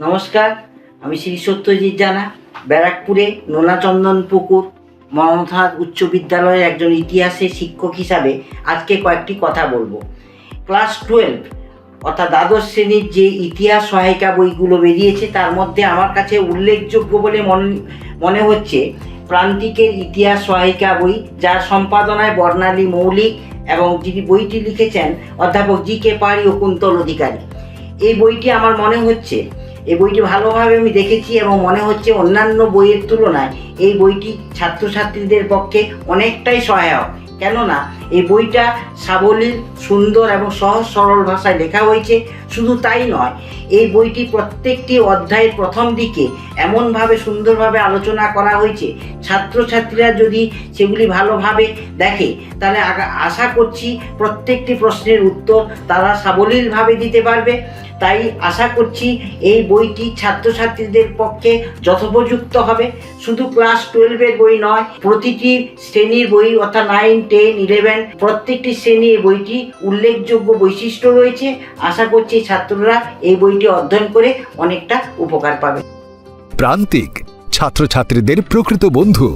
নমস্কার, আমি শ্রী সত্যজিৎ জানা, ব্যারাকপুরে নোনাচন্দন পুকুর মননাথ উচ্চ বিদ্যালয়ের একজন ইতিহাসের শিক্ষক হিসাবে আজকে কয়েকটি কথা বলবো। ক্লাস 12 অর্থাৎ দ্বাদশ শ্রেণীর যে ইতিহাস সহায়িকা বইগুলো বেরিয়েছে তার মধ্যে আমার কাছে উল্লেখযোগ্য বলে মনে হচ্ছে প্রান্তিকের ইতিহাস সহায়িকা বই, যার সম্পাদনায় বর্ণালী মৌলিক এবং যিনি বইটি লিখেছেন অধ্যাপক জি.কে. পাড়ি ও কুন্তল অধিকারী। এই বইটি আমার মনে হচ্ছে, এই বইটি ভালোভাবে আমি দেখেছি এবং মনে হচ্ছে অন্যান্য বইয়ের তুলনায় এই বইটি ছাত্রছাত্রীদের পক্ষে অনেকটাই সহায়ক। কেননা এই বইটা সাবলীল, সুন্দর এবং সহজ সরল ভাষায় লেখা হয়েছে। শুধু তাই নয়, এই বইটি প্রত্যেকটি অধ্যায়ের প্রথম দিকে এমনভাবে সুন্দরভাবে আলোচনা করা হয়েছে, ছাত্রছাত্রীরা যদি সেগুলি ভালোভাবে দেখে তাহলে আশা করছি প্রত্যেকটি প্রশ্নের উত্তর তারা সাবলীলভাবে দিতে পারবে। তাই আশা করছি এই বইটি ছাত্রছাত্রীদের পক্ষে যথোপযুক্ত হবে। শুধু ক্লাস 12-এর বই নয়, প্রতিটি শ্রেণীর বই অর্থাৎ 9, 10, 11 প্রত্যেকটি শ্রেণীর বইটি উল্লেখযোগ্য বৈশিষ্ট্য রয়েছে। আশা করছি ছাত্ররা এই বইটি অধ্যয়ন করে অনেকটা উপকার পাবে। প্রান্তিক ছাত্রছাত্রীদের প্রকৃত বন্ধু।